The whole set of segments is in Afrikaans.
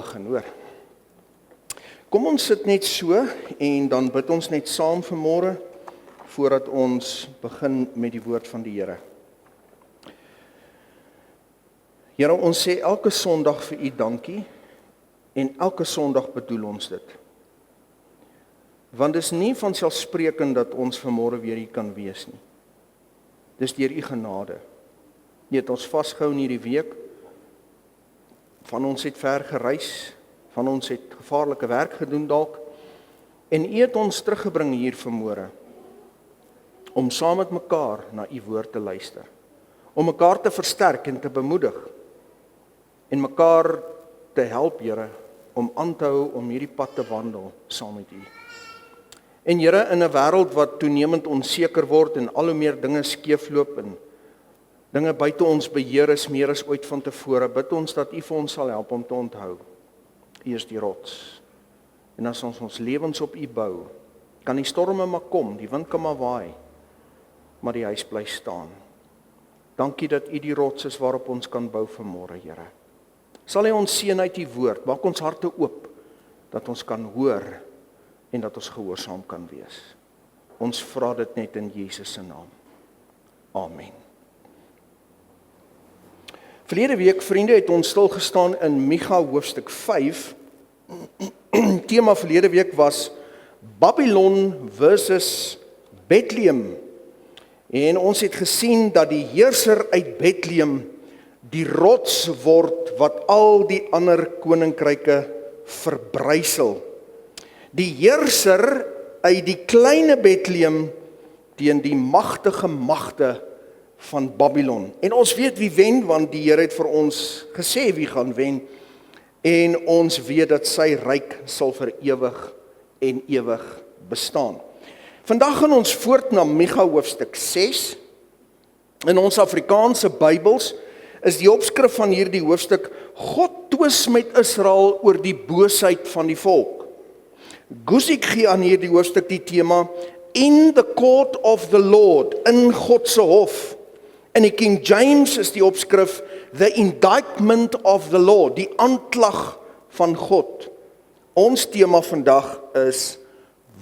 begin, hoor. Kom ons sit net so en dan bid ons net saam vanmôre voordat ons begin met die woord van die Here. Here, ons sê elke Sondag vir U dankie en elke Sondag bedoel ons dit. Want dis nie vanselfsprekend dat ons vanmôre weer hier kan wees nie. Dis deur U genade. U het ons vasgehou in hierdie week. Van ons het ver gereis, van ons het gevaarlike werk gedoen dalk, en U het ons teruggebring hier vanmôre, om saam met mekaar na U woord te luister, om mekaar te versterk en te bemoedig, en mekaar te help, Here, om aan te hou om hierdie pad te wandel saam met U. En Here, in 'n wêreld wat toenemend onseker word en al hoe meer dinge skeefloop en dinge buite ons beheer is meer as ooit van tevore, bid ons dat U vir ons sal help om te onthou. U is die rots. En as ons lewens op U bou, kan die storme maar kom, die wind kan maar waai, maar die huis bly staan. Dankie dat U die rots is waarop ons kan bou vanmôre, Here. Sal U ons seën uit U woord, maak ons harte oop, dat ons kan hoor en dat ons gehoorsaam kan wees. Ons vra dit net in Jesus se naam. Amen. Verlede week, vriende, het ons stilgestaan in Micha hoofstuk 5. Tema verlede week was Babylon versus Bethlehem. En ons het gesien dat die heerser uit Bethlehem die rots word wat al die ander koninkryke verbrysel. Die heerser uit die kleine Bethlehem teen die magtige magte van Babylon. En ons weet wie wen, want die Here het vir ons gesê wie gaan wen. En ons weet dat sy ryk sal vir ewig en ewig bestaan. Vandag gaan ons voort na Micha hoofstuk 6. In ons Afrikaanse Bybels is die opskrif van hierdie hoofstuk: God twis met Israel oor die boosheid van die volk. Guzik gee aan hierdie hoofstuk die tema In the Court of the Lord, in God se hof. In die King James is die opskrif The Indictment of the Lord, die aanklag van God. Ons tema vandag is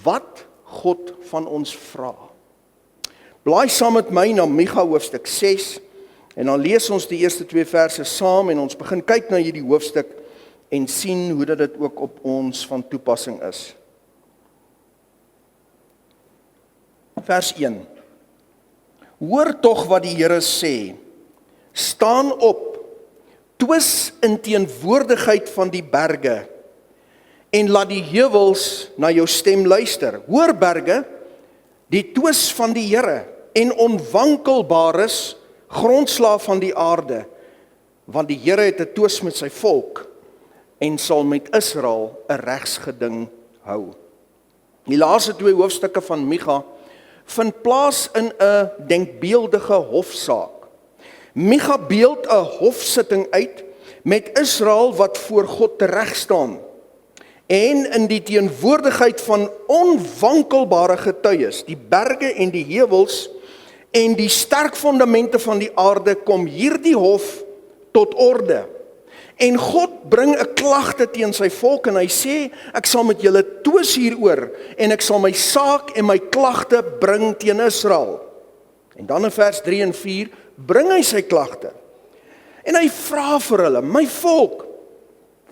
wat God van ons vra. Blaai saam met my na Micha hoofstuk 6 en dan lees ons die eerste 2 verse saam en ons begin kyk na hierdie hoofstuk en sien hoe dit ook op ons van toepassing is. Vers 1. Hoor tog wat die Here sê. Staan op, twis in teenwoordigheid van die berge en laat die heuwels na jou stem luister. Hoor berge, die twis van die Here en onwankelbares grondslaaf van die aarde, want die Here het 'n twis met sy volk en sal met Israel 'n regsgeding hou. Die laaste 2 hoofstukke van Micha vind plaas in 'n denkbeeldige hofsaak. Micha beeld 'n hofsitting uit met Israel wat voor God tereg staan en in die teenwoordigheid van onwankelbare getuies, die berge en die heuwels en die sterk fondamente van die aarde, kom hierdie hof tot orde. En God bring 'n klagte teen sy volk en hy sê, ek sal met julle twis hieroor en ek sal my saak en my klagte bring teen Israel. En dan in vers 3 en 4 bring hy sy klagte. En hy vra vir hulle, my volk,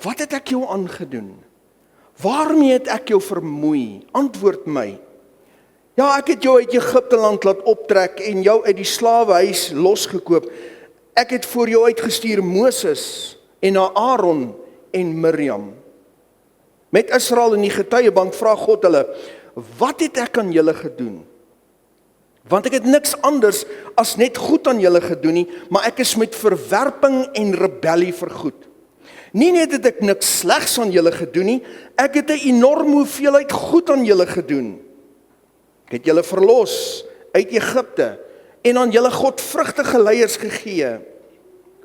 wat het ek jou aangedoen? Waarmee het ek jou vermoei? Antwoord my. Ja, ek het jou uit Egipte land laat optrek en jou uit die slawehuis losgekoop. Ek het voor jou uitgestuur Moses en na Aaron en Miriam. Met Israel in die getuiebank vra God hulle, wat het ek aan julle gedoen? Want ek het niks anders as net goed aan julle gedoen nie, maar ek is met verwerping en rebellie vergoed. Nie net het ek niks slegs aan julle gedoen nie, ek het 'n enorme hoeveelheid goed aan julle gedoen. Ek het julle verlos uit Egipte en aan julle godvrugtige leiers gegee.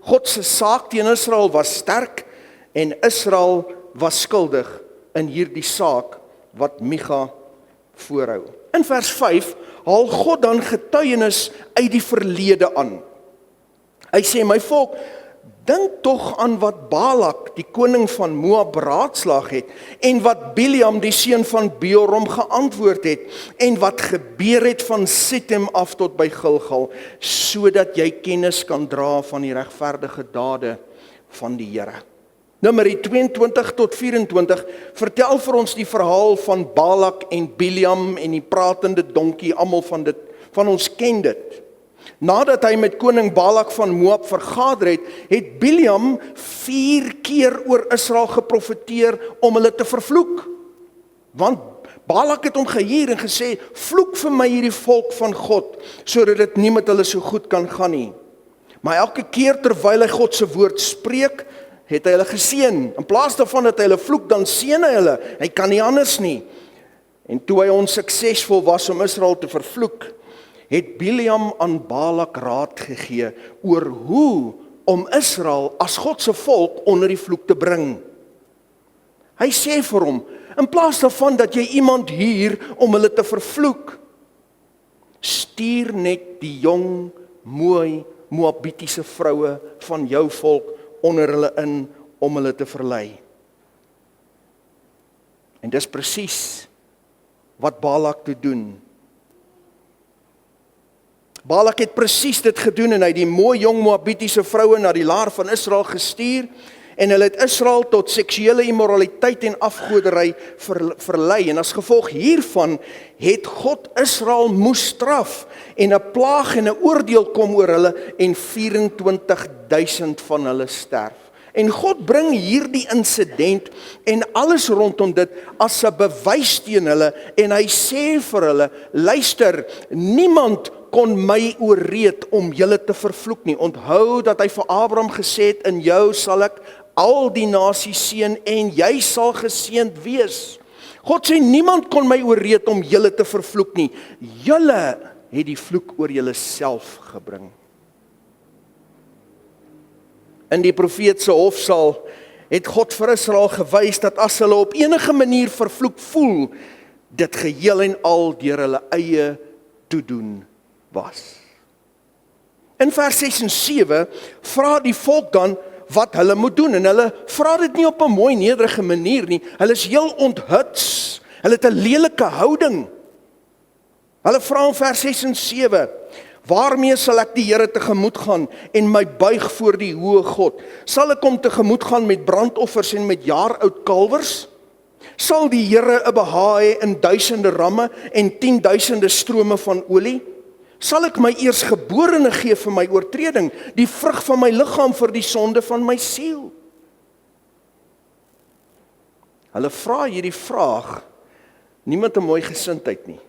God se saak teen Israel was sterk en Israel was skuldig in hierdie saak wat Micha voorhou. In vers 5 haal God dan getuienis uit die verlede aan. Hy sê, my volk, Dink tog aan wat Balak, die koning van Moab, raadslaag het, en wat Biliam, die seun van Beor, hom geantwoord het, en wat gebeur het van Sittim af tot by Gilgal, sodat jy kennis kan dra van die regverdige dade van die Here. Numeri 22 tot 24 vertel vir ons die verhaal van Balak en Biliam en die pratende donkie, almal van ons ken dit. Nadat hy met koning Balak van Moab vergader het, het Biliam 4 keer oor Israel geprofeteer om hulle te vervloek. Want Balak het hom gehuur en gesê, vloek vir my hierdie volk van God, sodat dit nie met hulle so goed kan gaan nie. Maar elke keer terwyl hy God se woord spreek, het hy hulle geseën. In plaas daarvan dat hy hulle vloek, dan seën hy hulle. Hy kan nie anders nie. En toe hy onsuksesvol was om Israel te vervloek, het Biliam aan Balak raad gegee oor hoe om Israel as God se volk onder die vloek te bring. Hy sê vir hom, in plaas daarvan dat jy iemand huur om hulle te vervloek, stuur net die jong, mooi, Moabitiese vroue van jou volk onder hulle in om hulle te verlei. En dis presies wat Balak toe doen. Balak het presies dit gedoen en hy het die mooi jong Moabitiese vroue na die laar van Israel gestuur en hulle het Israel tot seksuele immoraliteit en afgoderry verlei. En as gevolg hiervan het God Israel moes straf en 'n plaag en 'n oordeel kom oor hulle en 24,000 van hulle sterf. En God bring hierdie insident en alles rondom dit as 'n bewys teen hulle en hy sê vir hulle, luister, niemand kon my ooreed om julle te vervloek nie. Onthou dat hy vir Abraham gesê het, in jou sal ek al die nasies seën en jy sal geseënd wees. God sê, niemand kon my ooreed om julle te vervloek nie. Julle het die vloek oor julle self gebring. In die profeet se hofsaal het God vir Israel gewys dat as hulle op enige manier vervloek voel, dit geheel en al deur hulle eie toedoen was. In vers 6 en 7 vra die volk dan wat hulle moet doen en hulle vra dit nie op 'n mooi nederige manier nie. Hulle is heel onthuts. Hulle het 'n lelike houding. Hulle vra in vers 6 en 7: waarmee sal ek die Here tegemoet gaan en my buig voor die hoë God? Sal ek hom tegemoet gaan met brandoffers en met jaaroud kalwers? Sal die Here 'n behae in duisende ramme en 10,000 strome van olie? Sal ek my eersgeborene gee vir my oortreding, die vrug van my liggaam vir die sonde van my siel? Hulle vra hierdie vraag nie met 'n mooi gesindheid nie,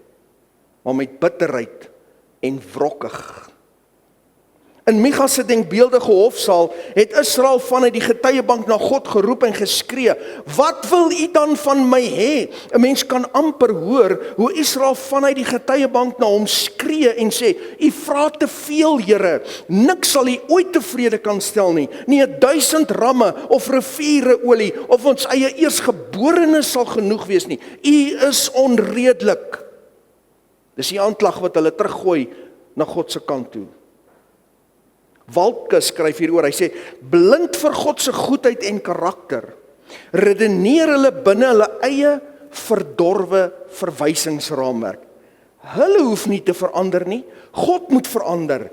maar met bitterheid en wrokkig. In Micha se denkbeeldige hofsaal het Israel vanuit die getuiebank na God geroep en geskree, wat wil u dan van my hê? 'n Mens kan amper hoor hoe Israel vanuit die getuiebank na hom skree en sê, u vra te veel, Here, niks sal u ooit tevrede kan stel nie, nie 1000 ramme of riviere olie of ons eie eersgeborene sal genoeg wees nie, u is onredelik. Dis die aanklag wat hulle teruggooi na God se kant toe. Waltke skryf hieroor, hy sê, blind vir God se goedheid en karakter, redeneer hulle binne hulle eie verdorwe verwysingsraamwerk. Hulle hoef nie te verander nie, God moet verander.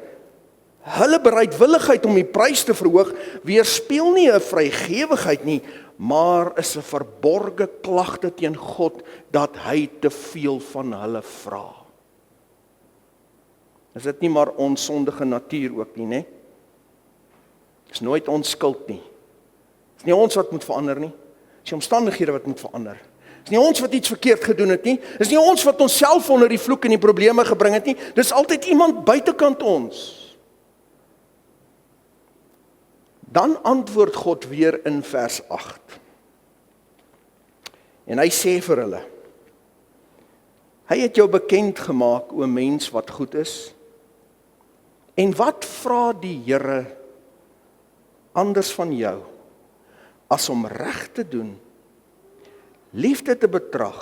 Hulle bereidwilligheid om die prys te verhoog, weerspieël nie 'n vrygewigheid nie, maar is 'n verborge klagte teen God, dat hy te veel van hulle vra. Is dit nie maar ons sondige natuur ook nie, né? Dis nooit ons skuld nie. Dis nie ons wat moet verander nie. Dis die omstandighede wat moet verander. Dis nie ons wat iets verkeerd gedoen het nie. Dis nie ons wat onsself onder die vloek en die probleme gebring het nie. Dis altyd iemand buitekant ons. Dan antwoord God weer in vers 8. En hy sê vir hulle, hy het jou bekend gemaak, o mens wat goed is. En wat vra die Here anders van jou, as om reg te doen, liefde te betrag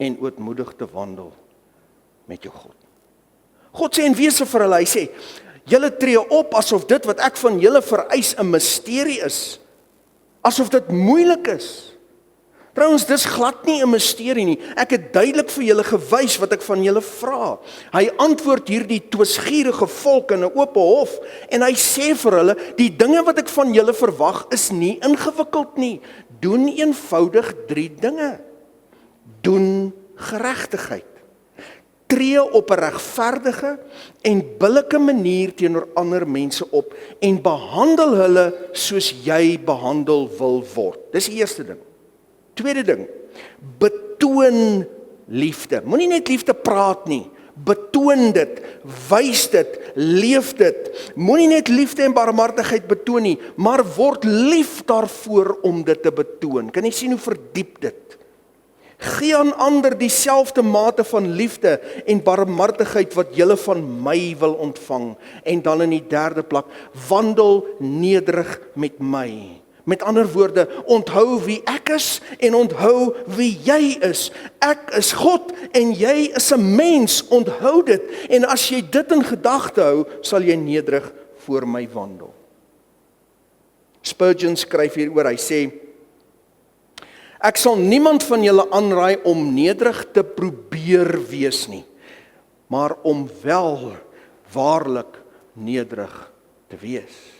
en ootmoedig te wandel met jou God. God sê in wese vir hulle, hy sê, Julle tree op asof dit wat ek van julle vereis 'n misterie is. Asof dit moeilik is. Trouwens, dis glad nie 'n misterie nie. Ek het duidelik vir julle gewys wat ek van julle vra. Hy antwoord hierdie twisgierige volk in 'n oop hof en hy sê vir hulle, die dinge wat ek van julle verwag is nie ingewikkeld nie. Doen eenvoudig 3 dinge. Doen geregtigheid. Tree op 'n regverdige en billike manier teenoor ander mense op en behandel hulle soos jy behandel wil word. Dis die eerste ding. Tweede ding, betoon liefde. Moenie net liefde praat nie. Betoon dit, wys dit, leef dit. Moenie net liefde en barmhartigheid betoon nie, maar word lief daarvoor om dit te betoon. Kan jy sien hoe verdiep dit? Gee aan ander dieselfde mate van liefde en barmhartigheid wat julle van my wil ontvang. En dan in die derde plek, wandel nederig met my. Met ander woorde, onthou wie ek is en onthou wie jy is. Ek is God en jy is 'n mens, onthou dit. En as jy dit in gedagte hou, sal jy nederig voor my wandel. Spurgeon skryf hieroor, hy sê, ek sal niemand van julle aanraai om nederig te probeer wees nie, maar om wel waarlik nederig te wees.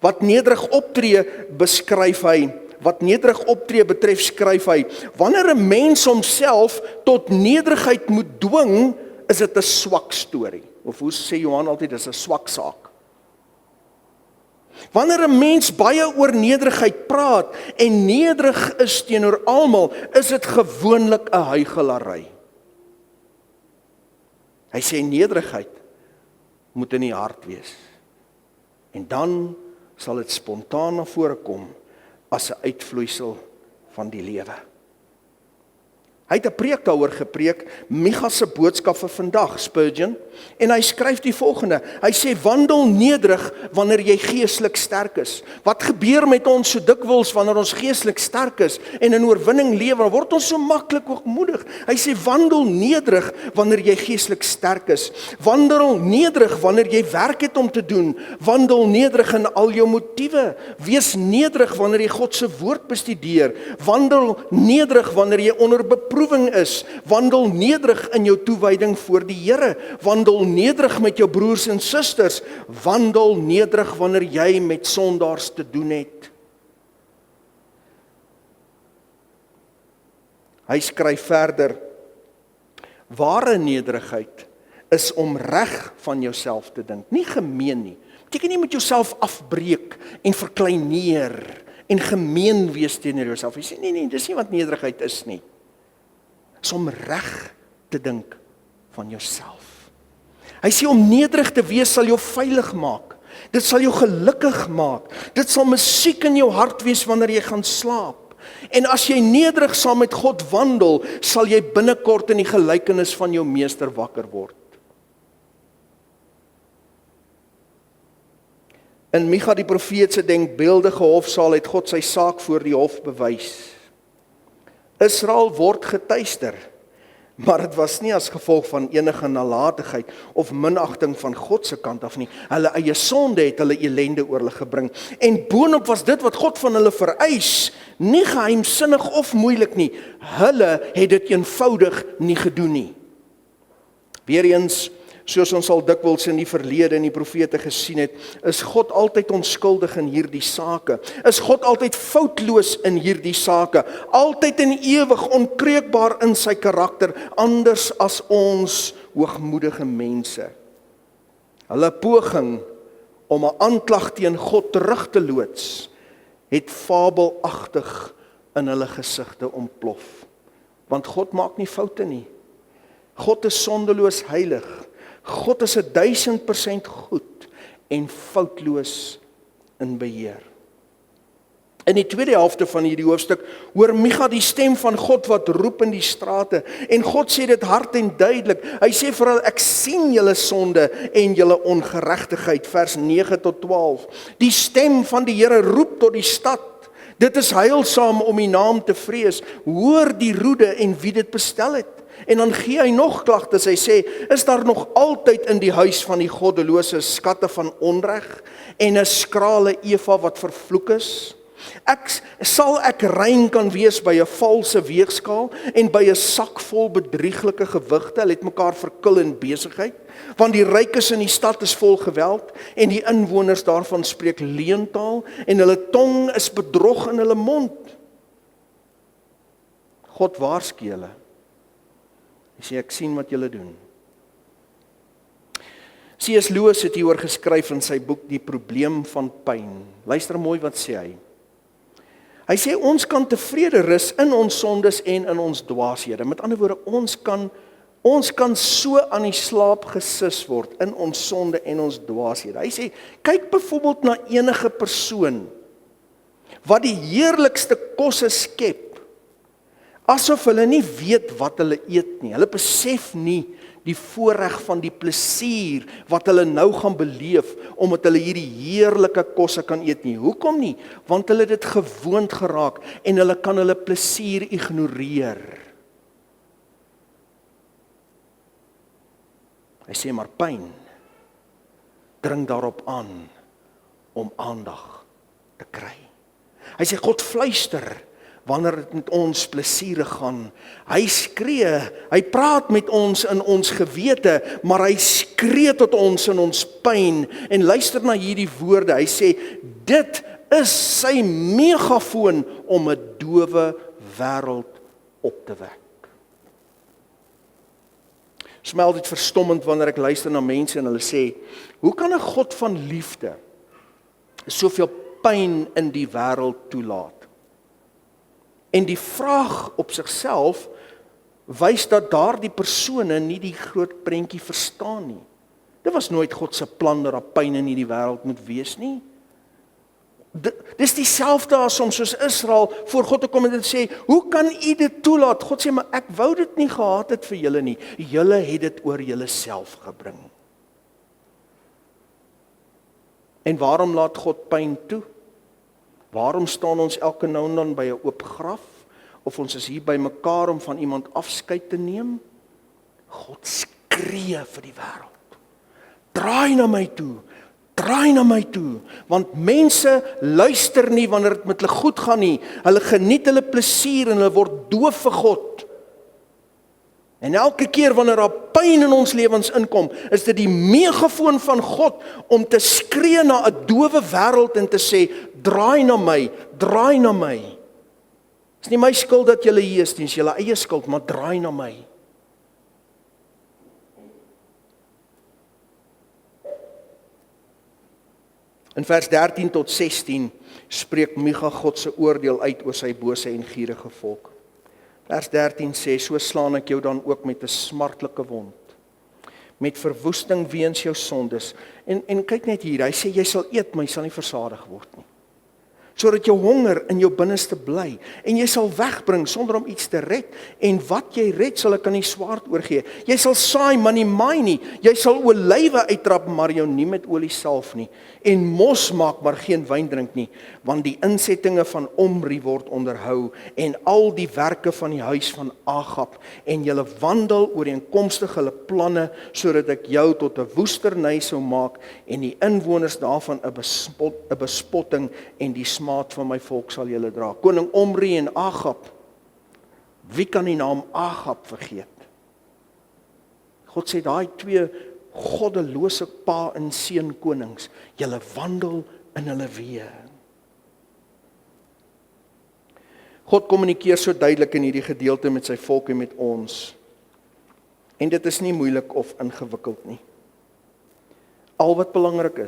Wat nederig optree beskryf hy, wat nederig optree betref skryf hy, wanneer 'n mens homself tot nederigheid moet dwing, is dit 'n swak storie. Of hoe sê Johan altyd, dis 'n swak saak. Wanneer 'n mens baie oor nederigheid praat en nederig is teenoor almal, is dit gewoonlik 'n huigelary. Hy sê nederigheid moet in die hart wees. En dan sal dit spontaan na vore kom as 'n uitvloeisel van die lewe. Hy het 'n preek daaroor gepreek, Micha se boodskap vir vandag, Spurgeon, en hy skryf die volgende. Hy sê, wandel nederig wanneer jy geestelik sterk is. Wat gebeur met ons so dikwels wanneer ons geestelik sterk is en in oorwinning lewe, dan word ons so maklik hoogmoedig. Hy sê, wandel nederig wanneer jy geestelik sterk is. Wandel nederig wanneer jy werk het om te doen. Wandel nederig in al jou motiewe. Wees nederig wanneer jy God se woord bestudeer. Wandel nederig wanneer jy onder beproewing is. Wandel nederig in jou toewyding voor die Here. Wandel nederig met jou broers en susters. Wandel nederig wanneer jy met sondaars te doen het. Hy skryf verder, ware nederigheid is om reg van jouself te dink, nie gemeen nie. Beteken nie met jouself afbreek en verkleineer en gemeen wees teenoor jouself. Hy sê nee, dis nie wat nederigheid is nie. Is om reg te dink van jouself. Hy sê om nederig te wees sal jou veilig maak. Dit sal jou gelukkig maak. Dit sal musiek in jou hart wees wanneer jy gaan slaap. En as jy nederig saam met God wandel, sal jy binnekort in die gelykenis van jou meester wakker word. In Micha die profeet se denkbeeldige hofsaal het God sy saak voor die hof bewys. Israel word getuister, maar dit was nie as gevolg van enige nalatigheid of minagting van God se kant af nie. Hulle eie sonde het hulle elende oor hulle gebring. En boonop was dit wat God van hulle vereis, nie geheimsinnig of moeilik nie. Hulle het dit eenvoudig nie gedoen nie. Weereens, soos ons al dikwels in die verlede in die profete gesien het, is God altyd onskuldig in hierdie sake. Is God altyd foutloos in hierdie sake. Altyd en ewig onkreukbaar in sy karakter, anders as ons hoogmoedige mense. Hulle poging om 'n aanklag teen God terug te loods, het fabelagtig in hulle gesigte ontplof. Want God maak nie foute nie. God is sondeloos heilig. God is 1000% goed en foutloos in beheer. In die tweede helfte van hierdie hoofstuk hoor Micha die stem van God wat roep in die strate en God sê dit hard en duidelik. Hy sê vir hulle, ek sien julle sonde en julle ongeregtigheid, vers 9 tot 12. Die stem van die Here roep tot die stad. Dit is heilsaam om die naam te vrees. Hoor die roede en wie dit bestel het. En dan gee hy nog klagtes, hy sê, is daar nog altyd in die huis van die goddelose skatte van onreg, en 'n skrale Eva wat vervloek is? Sal ek rein kan wees by 'n valse weegskaal, en by 'n sak vol bedrieglike gewigte, hulle het mekaar verkil in besigheid, want die rykes in die stad is vol geweld, en die inwoners daarvan spreek leentaal, en hulle tong is bedrog in hulle mond. God waarsku hulle. Hy sê, ek sien wat julle doen. C.S. Lewis het hieroor geskryf in sy boek Die Probleem van Pyn. Luister mooi wat sê hy. Hy sê, ons kan tevrede rus in ons sondes en in ons dwaashede. Met ander woorde, ons kan so aan die slaap gesis word in ons sonde en ons dwaashede. Hy sê, kyk byvoorbeeld na enige persoon wat die heerlikste kosse skep, asof hulle nie weet wat hulle eet nie. Hulle besef nie die voorreg van die plesier wat hulle nou gaan beleef, omdat hulle hierdie heerlike kosse kan eet nie. Hoekom nie? Want hulle het dit gewoond geraak, en hulle kan hulle plesier ignoreer. Hy sê, maar pyn dring daarop aan om aandag te kry. Hy sê, God fluister wanneer dit met ons plesiere gaan. Hy skree, hy praat met ons in ons gewete, maar hy skree tot ons in ons pyn. En luister na hierdie woorde, hy sê, dit is sy megafoon om 'n dowe wêreld op te wek. Smel dit verstommend wanneer ek luister na mense en hulle sê, hoe kan 'n God van liefde soveel pyn in die wêreld toelaat? En die vraag op sigself wys dat daardie persone nie die groot prentjie verstaan nie. Dit was nooit God se plan dat daar pyn in hierdie wêreld moet wees nie. Dis dieselfde as om soos Israel voor God te kom en te sê, hoe kan u dit toelaat? God sê, maar ek wou dit nie gehad het vir julle nie. Julle het dit oor julle self gebring. En waarom laat God pyn toe? Waarom staan ons elke nou en dan by 'n oop graf? Of ons is hier by mekaar om van iemand afskeid te neem? God skree vir die wêreld. Draai na my toe. Draai na my toe. Want mense luister nie wanneer dit met hulle goed gaan nie. Hulle geniet hulle plesier en hulle word doof vir God. En elke keer wanneer daar pyn in ons lewens inkom, is dit die megafoon van God om te skree na 'n dowe wêreld en te sê, draai na my, draai na my. Dis nie my skuld dat julle hier is, dis julle eie skuld, maar draai na my. In vers 13 tot 16 spreek Micha God se oordeel uit oor sy bose en gierige volk. Vers 13 sê, so slaan ek jou dan ook met 'n smartlike wond, met verwoesting weens jou sondes. En kyk net hier, hy sê, jy sal eet, maar jy sal nie versadig word nie. Sodat jou honger in jou binneste bly, en jy sal wegbring sonder om iets te red, en wat jy red sal ek aan die swaard oorgee. Jy sal saai, maar nie maai nie, jy sal olywe uittrap, maar jou nie met olie salf nie, en mos maak, maar geen wyn drink nie, want die insettinge van Omri word onderhou, en al die werke van die huis van Agab, en julle wandel ooreenkomstig hulle planne, sodat ek jou tot 'n woesterny sou maak, en die inwoners daarvan 'n bespotting, en die smaad van my volk sal julle dra. Koning Omri en Agab. Wie kan die naam Agab vergeet? God sê, daai twee goddelose pa en seun konings, julle wandel in hulle weë. God kommunikeer so duidelik in hierdie gedeelte met sy volk en met ons. En dit is nie moeilik of ingewikkeld nie. Al wat belangrik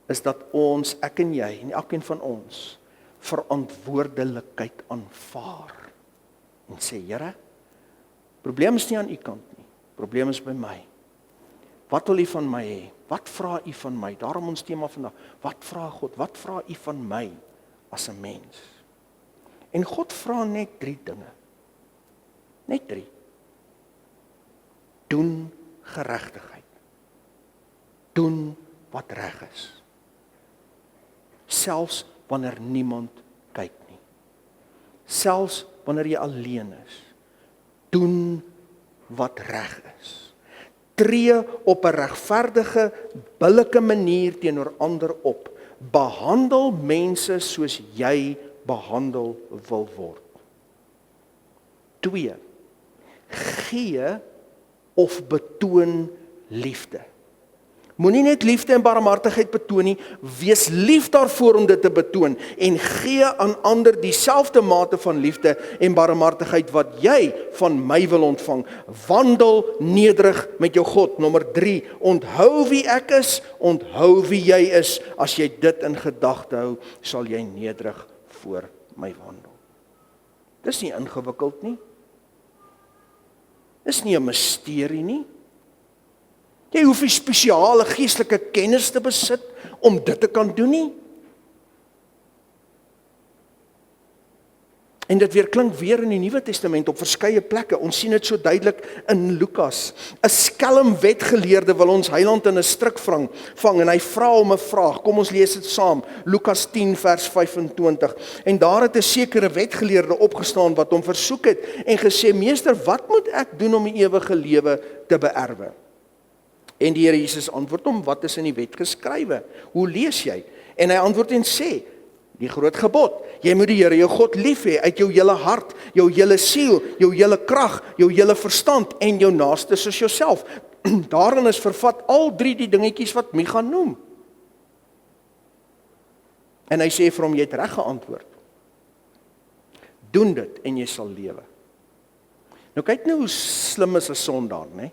is dat ons, ek en jy, en elkeen van ons, verantwoordelikheid aanvaar. En sê, Here, probleem is nie aan u kant nie, probleem is by my. Wat wil u van my hê? Wat vra u van my? Daarom ons tema vandag, wat vra God? Wat vra u van my as 'n mens? En God vra net 3 dinge. Net 3. Doen geregtigheid. Doen wat reg is. Selfs wanneer niemand kyk nie. Selfs wanneer jy alleen is. Doen wat reg is. Tree op 'n regverdige, billike manier teenoor ander op. Behandel mense soos jy behandel wil word. 2. Gee of betoon liefde. Moenie net liefde en barmhartigheid betoon nie, wees lief daarvoor om dit te betoon en gee aan ander dieselfde mate van liefde en barmhartigheid wat jy van my wil ontvang. Wandel nederig met jou God. Nommer 3, onthou wie ek is, onthou wie jy is. As jy dit in gedagte hou, sal jy nederig voor my wandel. Dis nie ingewikkeld nie. Dis nie 'n misterie nie. Jy hoef nie spesiale geestelike kennis te besit om dit te kan doen nie. En dit weer klink weer in die Nuwe Testament op verskeie plekke. Ons sien dit so duidelik in Lukas. 'n Skelm wetgeleerde wil ons Heiland in 'n struik vang en hy vra hom 'n vraag. Kom ons lees dit saam. Lukas 10 vers 25. En daar het 'n sekere wetgeleerde opgestaan wat hom versoek het en gesê: "Meester, wat moet ek doen om die ewige lewe te beerwe?" En die Here Jesus antwoord hom: "Wat is in die wet geskrywe? Hoe lees jy?" En hy antwoord en sê: "Die groot gebod, jy moet die Here jou God lief hê uit jou hele hart, jou hele siel, jou hele krag, jou hele verstand en jou naaste soos jouself." Daarin is vervat al 3 die dingetjies wat Micha noem. En hy sê vir hom: "Jy het reg geantwoord. Doen dit en jy sal lewe." Nou kyk nou hoe slim is 'n sondaar, né?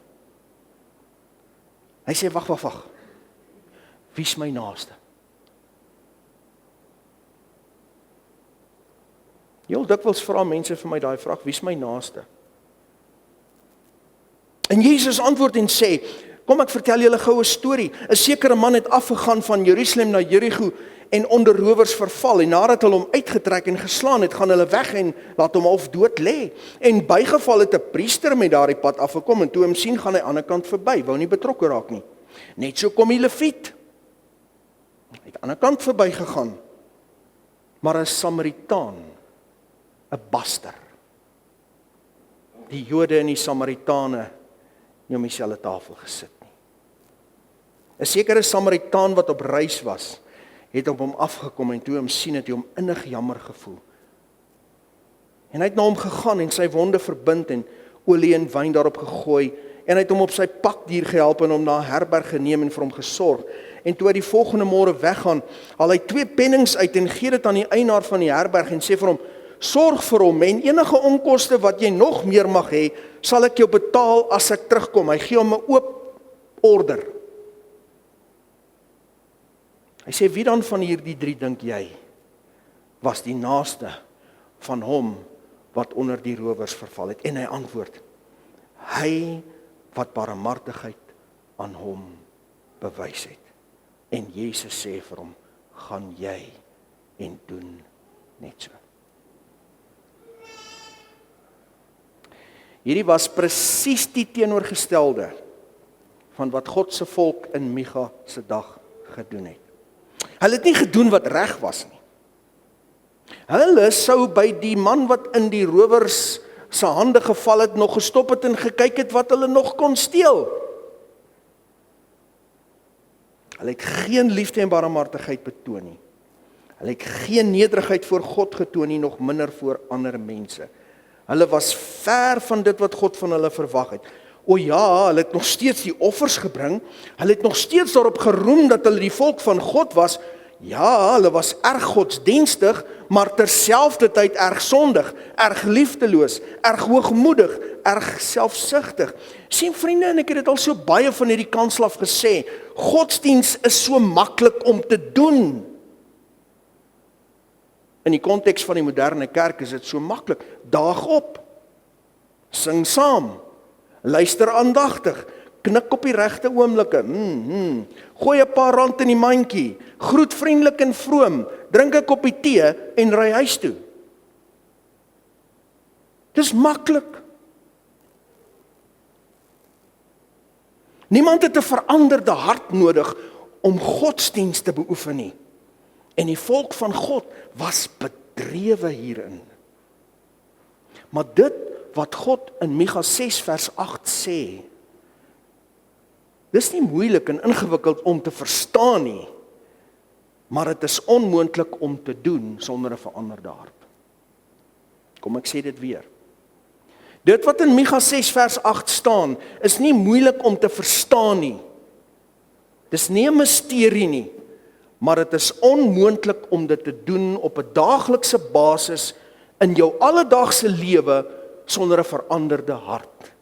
Hy sê: Wag. Wie's my naaste? Heel dikwels vra mense vir my daai vraag: wie's my naaste? En Jesus antwoord en sê: "Kom ek vertel julle gou 'n storie. 'n Sekere man het afgegaan van Jerusalem na Jerigo en onder rowers verval en nadat hulle hom uitgetrek en geslaan het, gaan hulle weg en laat hom half dood lê. En bygeval het 'n priester met daardie pad afgekom en toe hom sien, gaan hy aan die ander kant verby, wou nie betrokke raak nie. Net so kom die Lewiet. Hy het aan die ander kant verby gegaan. Maar 'n Samaritaan, 'n baster. Die Jode en die Samaritane nie om dieselfde tafel gesit nie. 'n Sekere Samaritaan wat op reis was, het op hom afgekom en toe hom sien, het hy hom innig jammer gevoel. En hy het na hom gegaan en sy wonde verbind en olie en wyn daarop gegooi en hy het hom op sy pakdier gehelp en hom na 'n herberg geneem en vir hom gesorg. En toe hy die volgende môre weggaan, haal hy 2 pennings uit en gee dit aan die eienaar van die herberg en sê vir hom: "Sorg vir hom en enige onkoste wat jy nog meer mag hê, sal ek jou betaal as ek terugkom." Hy gee hom 'n oop order. Hy sê: "Wie dan van hierdie 3 dink jy was die naaste van hom wat onder die rowers verval het?" En hy antwoord: "Hy wat barmhartigheid aan hom bewys het." En Jesus sê vir hom: "Gaan jy en doen net so." Hierdie was presies die teenoorgestelde van wat God se volk in Micha se dag gedoen het. Hulle het nie gedoen wat reg was nie. Hulle sou by die man wat in die rowers se hande geval het nog gestop het en gekyk het wat hulle nog kon steel. Hulle het geen liefde en barmhartigheid betoon nie. Hulle het geen nederigheid voor God getoon nie, nog minder voor ander mense. Hulle was ver van dit wat God van hulle verwag het. O ja, hulle het nog steeds die offers gebring. Hulle het nog steeds daarop geroem dat hulle die volk van God was. Ja, hulle was erg godsdienstig, maar terselfdertyd erg sondig, erg liefdeloos, erg hoogmoedig, erg selfsugtig. Sien vriende, en ek het dit al so baie van hierdie kanslaf gesê, godsdiens is so maklik om te doen. In die konteks van die moderne kerk is dit so maklik. Daag op, sing saam, luister aandagtig, knik op die regte oomblikke, gooi 'n paar rand in die mandjie, groet vriendelik en vroom, drink 'n koppie tee en ry huis toe. Dis maklik. Niemand het 'n veranderde hart nodig om godsdiens te beoefen nie. En die volk van God was bedrewe hierin. Maar dit wat God in Micha 6 vers 8 sê. Dis nie moeilik en ingewikkeld om te verstaan nie, maar dit is onmoontlik om te doen sonder 'n veranderde hart. Kom ek sê dit weer. Dit wat in Micha 6 vers 8 staan, is nie moeilik om te verstaan nie. Dis nie 'n misterie nie, maar dit is onmoontlik om dit te doen op 'n daaglikse basis in jou alledaagse lewe sonder 'n veranderde hart.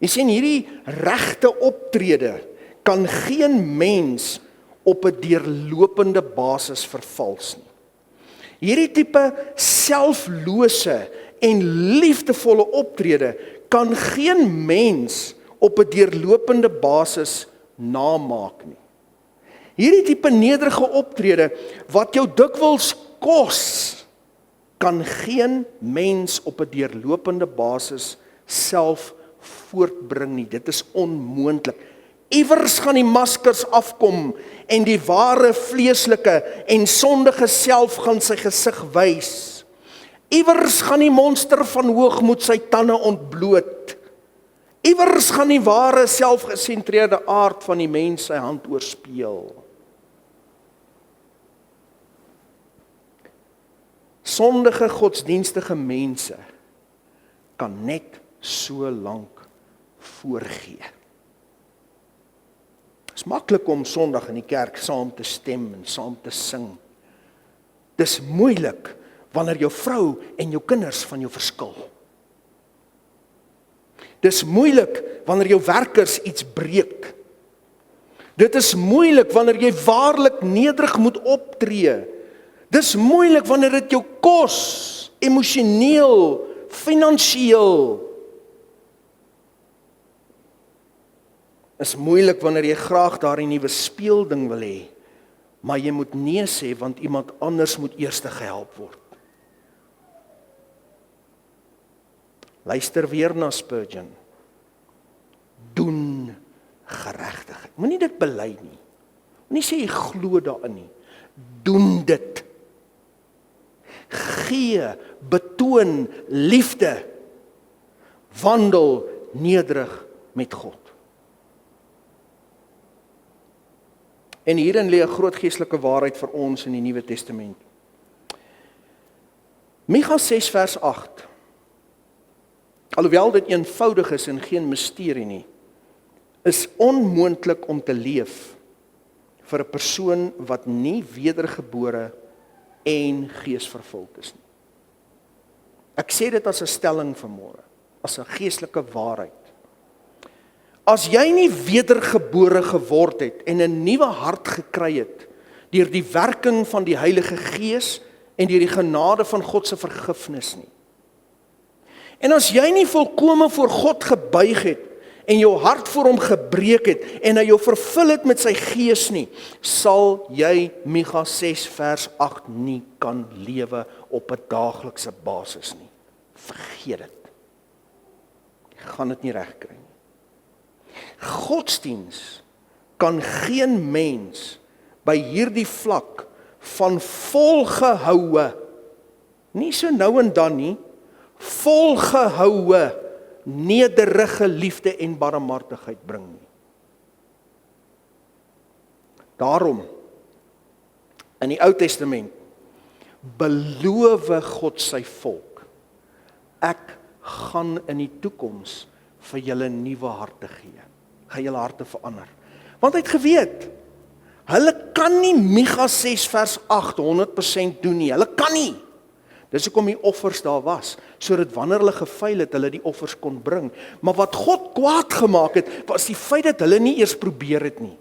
Jy sien, hierdie regte optrede kan geen mens op 'n deurlopende basis vervals nie. Hierdie tipe selflose en liefdevolle optrede kan geen mens op 'n deurlopende basis namaak nie. Hierdie tipe nederige optrede wat jou dikwels kos, kan geen mens op 'n deurlopende basis self voortbring nie. Dit is onmoontlik. Iewers gaan die maskers afkom en die ware vleeslike en sondige self gaan sy gesig wys. Iewers gaan die monster van hoogmoed sy tande ontbloot. Iewers gaan die ware selfgesentreerde aard van die mens sy hand oorspeel. Sondige godsdienstige mense kan net so lank voorgee. Dit is maklik om Sondag in die kerk saam te stem en saam te sing. Dis moeilik wanneer jou vrou en jou kinders van jou verskil. Dis moeilik wanneer jou werkers iets breek. Dit is moeilik wanneer jy waarlik nederig moet optree. Dis moeilik wanneer dit jou kos, emosioneel, finansiëel. Is moeilik wanneer jy graag daardie nuwe speelding wil hê, maar jy moet nee sê want iemand anders moet eers gehelp word. Luister weer na Spurgeon. Doen geregtigheid. Moenie dit bely nie. Moenie sê jy glo daarin nie. Doen dit. Gee, betoon liefde. Wandel nederig met God. En hierin lê 'n groot geestelike waarheid vir ons in die Nuwe Testament. Micha 6 vers 8. Alhoewel dit eenvoudig is en geen misterie nie, is onmoontlik om te leef vir 'n persoon wat nie wedergebore en geesvervuld is nie. Ek sê dit as 'n stelling vanmôre, as 'n geestelike waarheid. As jy nie wedergebore geword het en 'n nuwe hart gekry het deur die werking van die Heilige Gees en deur die genade van God se vergifnis nie. En as jy nie volkome voor God gebuig het en jou hart voor hom gebreek het en hy jou vervul het met sy Gees nie, sal jy Micha 6 vers 8 nie kan lewe op 'n daaglikse basis nie. Vergeet dit. Jy gaan dit nie regkry nie. Godsdiens kan geen mens by hierdie vlak van volgehoue, nie so nou en dan nie, volgehoue nederige liefde en barmhartigheid bring nie. Daarom, in die Ou Testament, beloof God sy volk, ek gaan in die toekoms vir julle nuwe harte gee. Gaan julle harte verander. Want hy het geweet, hulle kan nie Micha 6 vers 8 100% doen nie. Hulle kan nie. Dis hoekom die offers daar was, sodat wanneer hulle gefaal het, hulle die offers kon bring. Maar wat God kwaad gemaak het, was die feit dat hulle nie eers probeer het nie.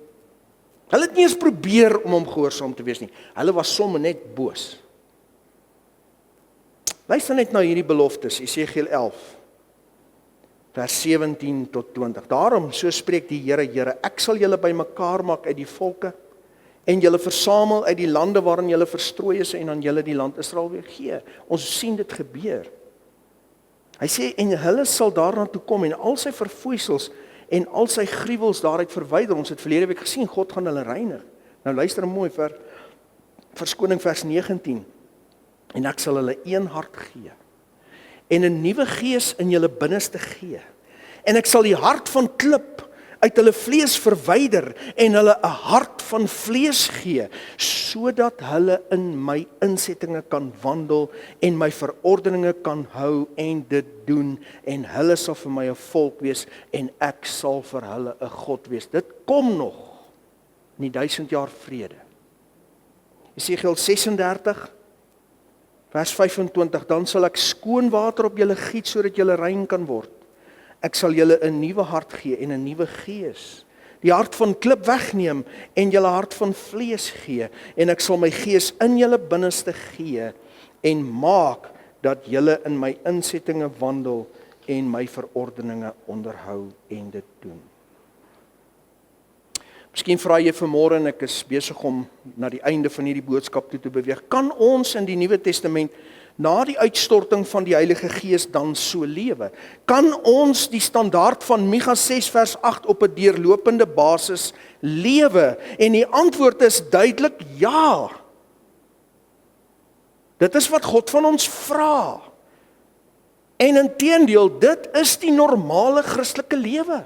Hulle het nie eens probeer om hom gehoorsaam te wees nie. Hulle was sommer net boos. Luister net na hierdie beloftes, Esegiel 11. Vers 17 tot 20. Daarom, so spreek die Here, Here, ek sal julle bymekaar maak uit die volke en julle versamel uit die lande waarin julle verstrooi is en aan julle die land Israel weer gee. Ons sien dit gebeur. Hy sê, en hulle sal daarna toe kom en al sy verfoeisels en al sy gruwels daaruit verwyder. Ons het verlede week gesien, God gaan hulle reinig. Nou luister mooi vir verskoning vers 19. en ek sal hulle een hart gee, en 'n nuwe gees in julle binneste gee, en ek sal die hart van klip uit hulle vlees verwyder, en hulle 'n hart van vlees gee, sodat hulle in my insettinge kan wandel, en my verordeninge kan hou, en dit doen, en hulle sal vir my 'n volk wees, en ek sal vir hulle 'n God wees. Dit kom nog, in die 1000 jaar vrede. Jesegiel 36, vers 25, dan sal ek skoon water op julle giet, sodat julle rein kan word. Ek sal julle 'n nuwe hart gee en 'n nuwe gees. Die hart van klip wegneem en julle hart van vlees gee. En ek sal my gees in julle binneste gee en maak dat julle in my insettinge wandel en my verordeninge onderhou en dit doen. Miskien vra jy vanmôre, en ek is besig om na die einde van hierdie boodskap toe te beweeg, kan ons in die Nuwe Testament na die uitstorting van die Heilige Gees dan so lewe? Kan ons die standaard van Micha 6 vers 8 op 'n deurlopende basis lewe? En die antwoord is duidelik ja. Dit is wat God van ons vra. En inteendeel, dit is die normale Christelike lewe.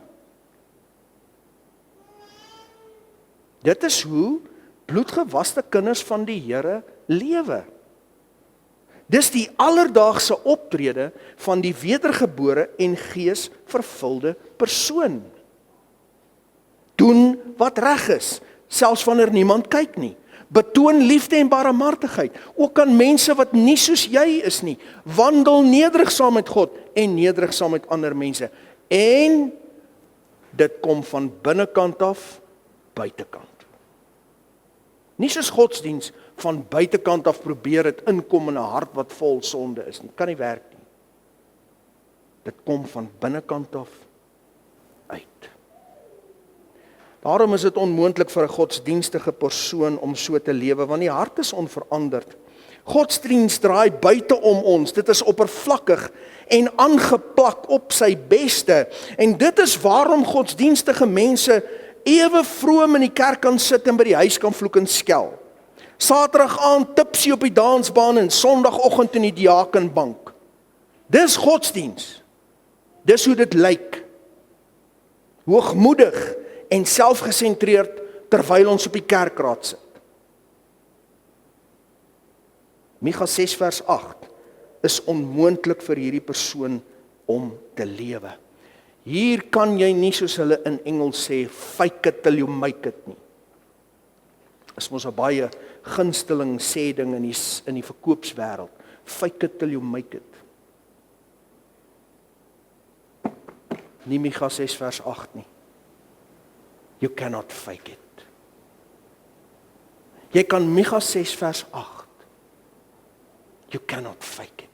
Dit is hoe bloedgewaste kinders van die Here lewe. Dis die alledaagse optrede van die wedergebore en gees vervulde persoon. Doen wat reg is, selfs wanneer niemand kyk nie. Betoon liefde en barmhartigheid, ook aan mense wat nie soos jy is nie. Wandel nederig saam met God en nederig saam met ander mense. En dit kom van binnekant af, buitekant. Nie soos godsdiens van buitekant af probeer dit inkom in 'n hart wat vol sonde is. Dit kan nie werk nie. Dit kom van binnekant af uit. Daarom is dit onmoontlik vir 'n godsdienstige persoon om so te lewe, want die hart is onveranderd. Godsdiens draai buite om ons. Dit is oppervlakkig en aangeplak op sy beste. En dit is waarom godsdienstige mense ewe vroom in die kerk kan sit en by die huis kan vloek en skel. Saterdag aand tipsie op die dansbaan en Sondagoggend in die diakenbank. Dis godsdiens. Dis hoe dit lyk. Hoogmoedig en selfgesentreerd terwyl ons op die kerkraad sit. Micha 6 vers 8 is onmoontlik vir hierdie persoon om te lewe. Hier kan jy nie, soos hulle in Engels sê, fake it till you make it nie. Is mos 'n baie gunsteling sê ding in die verkoopswêreld. Fake it till you make it. Nie Micha 6 vers 8 nie. You cannot fake it. Jy kan Micha 6 vers 8. You cannot fake it.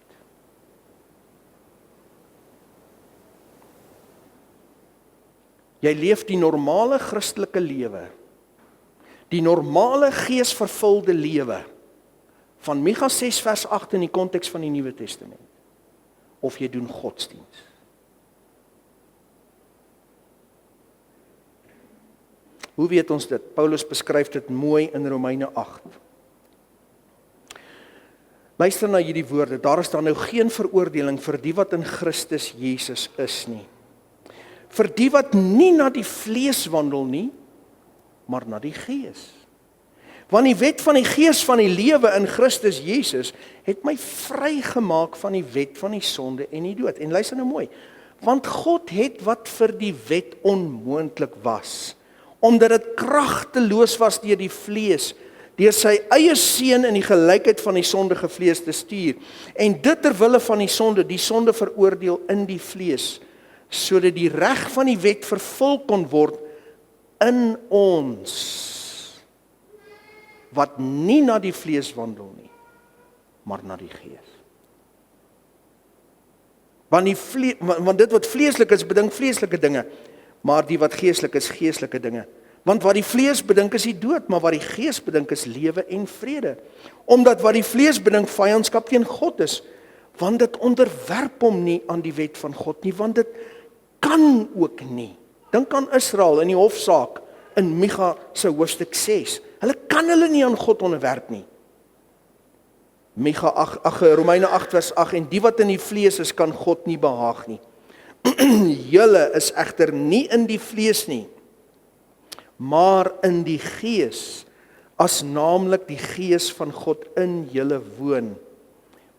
Jy leef die normale Christelike lewe, die normale geesvervulde lewe van Micha 6 vers 8 in die konteks van die Nuwe Testament, of jy doen godsdiens. Hoe weet ons dit? Paulus beskryf dit mooi in Romeine 8. Luister na hierdie woorde, daar is dan nou geen veroordeling vir die wat in Christus Jesus is nie. Vir die wat nie na die vlees wandel nie, maar na die gees. Want die wet van die gees van die lewe in Christus Jesus het my vrygemaak van die wet van die sonde en die dood. En luister nou mooi, want God het wat vir die wet onmoontlik was, omdat dit kragteloos was deur die vlees, deur sy eie seun in die gelykheid van die sondige vlees te stuur, en dit ter wille van die sonde veroordeel in die vlees, sodat die reg van die wet vervul kon word in ons, wat nie na die vlees wandel nie, maar na die gees. Want dit wat vleeslik is, bedink vleeslike dinge, maar die wat geeslik is, geestelike dinge. Want wat die vlees bedink is die dood, maar wat die gees bedink is lewe en vrede. Omdat wat die vlees bedink vyandskap teen God is, want dit onderwerp hom nie aan die wet van God nie, want dit kan ook nie. Dink aan Israel in die hofsaak in Micha se hoofstuk 6. Hulle kan hulle nie aan God onderwerp nie. Romeine 8 vers 8, en die wat in die vlees is, kan God nie behaag nie. Julle is egter nie in die vlees nie, maar in die gees, as naamlik die gees van God in julle woon.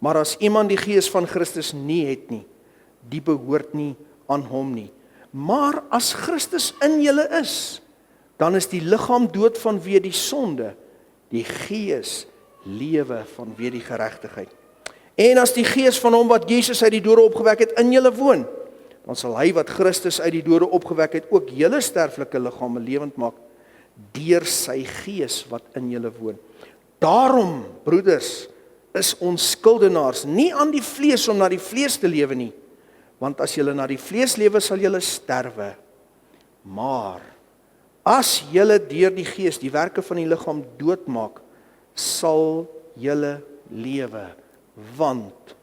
Maar as iemand die gees van Christus nie het nie, die behoort nie aan hom nie. Maar as Christus in julle is, dan is die liggaam dood vanweë die sonde, die gees lewe vanweë die geregtigheid. En as die gees van hom wat Jesus uit die dode opgewek het in julle woon, dan sal hy wat Christus uit die dode opgewek het ook julle sterflike liggame lewend maak deur sy gees wat in julle woon. Daarom, broeders, is ons skuldenaars nie aan die vlees om na die vlees te lewe nie, want as julle na die vlees lewe, sal julle sterwe. Maar as julle deur die gees die werke van die liggaam doodmaak, sal julle lewe, want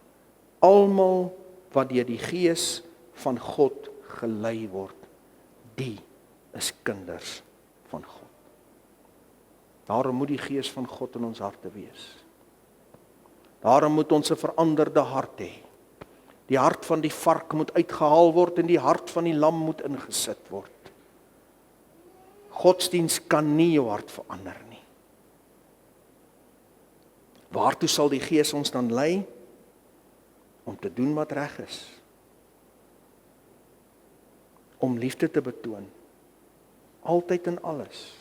almal wat deur die gees van God gelei word, die is kinders van God. Daarom moet die gees van God in ons harte wees. Daarom moet ons 'n veranderde hart hê. Die hart van die vark moet uitgehaal word en die hart van die lam moet ingesit word. Godsdiens kan nie jou hart verander nie. Waartoe sal die Gees ons dan lei? Om te doen wat reg is. Om liefde te betoon. Altyd en alles.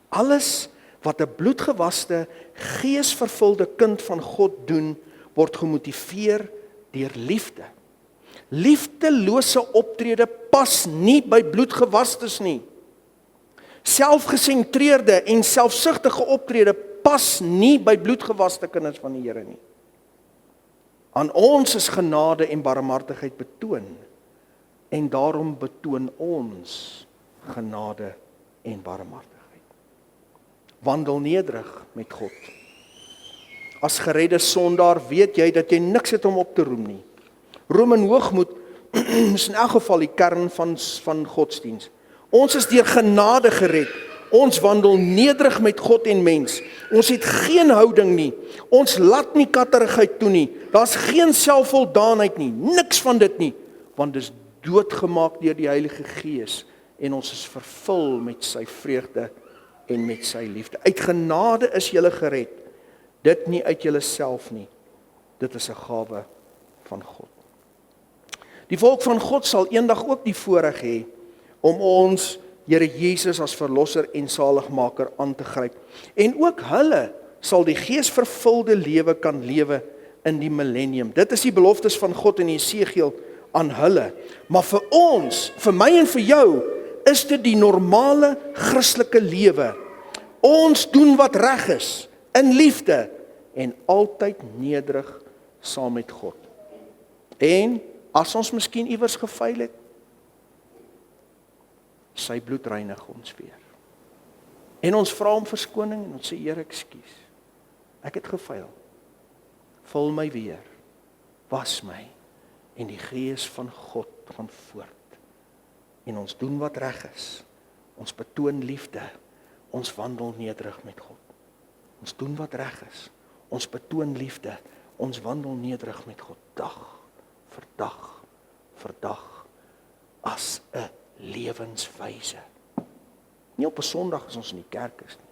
Alles wat 'n bloedgewaste, geesvervulde kind van God doen, word gemotiveer deur liefde. Liefdelose optrede pas nie by bloedgewastes nie. Selfgesentreerde en selfsugtige optrede pas nie by bloedgewaste kinders van die Here nie. Aan ons is genade en barmhartigheid betoon, en daarom betoon ons genade en barmhartigheid. Wandel nederig met God. As geredde sondaar weet jy dat jy niks het om op te roem nie. Roem en hoogmoed is in elk geval die kern van godsdiens. Ons is deur genade gered. Ons wandel nederig met God en mens. Ons het geen houding nie. Ons laat nie katterigheid toe nie. Daar's geen selfvoldaanheid nie. Niks van dit nie. Want dit is doodgemaak deur die Heilige Gees. En ons is vervul met sy vreugde en met sy liefde. Uit genade is jy gered. Dit nie uit jouself nie. Dit is 'n gawe van God. Die volk van God sal eendag ook die voorreg hê om ons Here Jesus as verlosser en saligmaker aan te gryp. En ook hulle sal die geesvervulde lewe kan lewe in die millennium. Dit is die beloftes van God in Jesegiel aan hulle. Maar vir ons, vir my en vir jou, is dit die normale Christelike lewe. Ons doen wat reg is, in liefde, en altyd nederig saam met God. En as ons miskien iewers gefaal het, sy bloed reinig ons weer. En ons vra om verskoning en ons sê, Here, ekskuus. Ek het gefaal. Vul my weer. Was my. En die Gees van God gaan voort. En ons doen wat reg is. Ons betoon liefde. Ons wandel nederig met God. Ons doen wat reg is. Ons betoon liefde. Ons wandel nederig met God. Dag vir dag vir dag. As 'n lewenswyse. Nie op 'n Sondag as ons in die kerk is nie.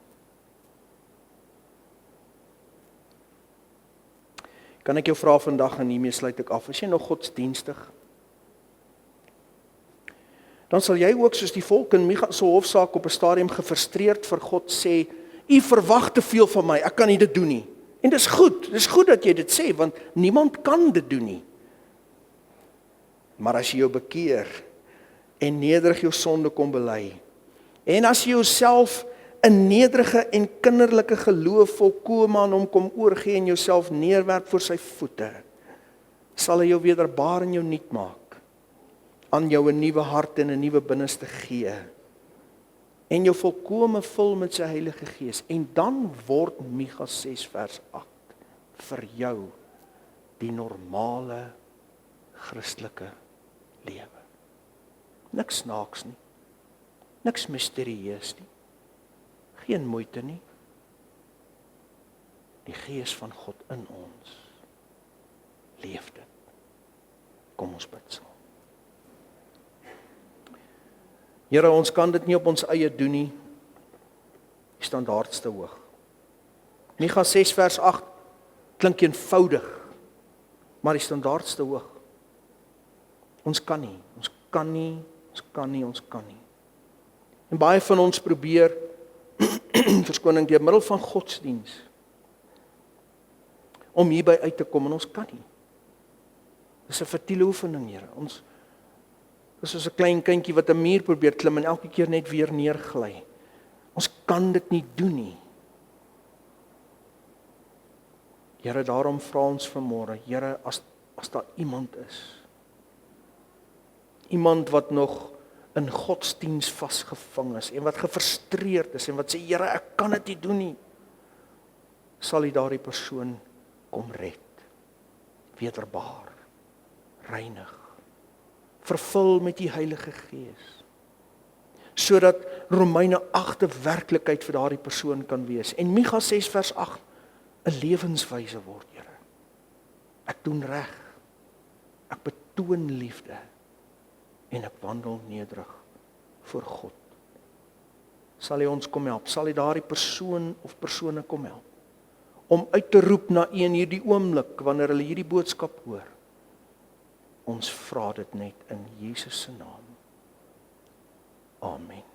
Kan ek jou vra vandag, en hiermee sluit ek af, is jy nog godsdienstig? Dan sal jy ook soos die volk in Micha se hofsaak op 'n stadium gefrustreerd vir God sê, U verwag te veel van my, ek kan nie dit doen nie. En dis goed dat jy dit sê, want niemand kan dit doen nie. Maar as jy jou bekeer en nederig jou sonde kom bely, en as jy jouself in nederige en kinderlike geloof volkome aan hom kom oorgee en jouself neerwerp voor sy voete, sal hy jou wederbaar en jou nuut maak, aan jou 'n nuwe hart en 'n nuwe binneste gee, en jou volkome vul met sy Heilige Gees, en dan word Micha 6 vers 8 vir jou die normale Christelike lewe. Niks snaaks nie. Niks misterieus nie. Geen moeite nie. Die Gees van God in ons leef dit. Kom ons bid saam. Here, ons kan dit nie op ons eie doen nie. Die standaard is te hoog. Micha 6 vers 8 klink eenvoudig, maar die standaard is te hoog. Ons kan nie. En baie van ons probeer verskoning deur middel van godsdiens om hierby uit te kom en ons kan nie. Dis 'n futiele oefening, Here. Ons is soos 'n klein kindjie wat 'n muur probeer klim en elke keer net weer neergly. Ons kan dit nie doen nie. Here, daarom vra ons vanmôre, Here, as daar iemand is, iemand wat nog in godsdiens vasgevang is en wat gefrustreerd is en wat sê, Here, ek kan dit nie doen nie, sal U daardie persoon kom red, wederbaar, reinig, vervul met die Heilige Gees, sodat Romeine 8 'n werklikheid vir daardie persoon kan wees. En Micha 6 vers 8 'n lewenswyse word, Here. Ek doen reg. Ek betoon liefde en ek wandel nederig voor God. Sal U ons kom help? Sal U daardie persoon of persone kom help om uit te roep na U in hierdie oomblik wanneer hulle hierdie boodskap hoor? Ons vra dit net in Jesus se naam. Amen.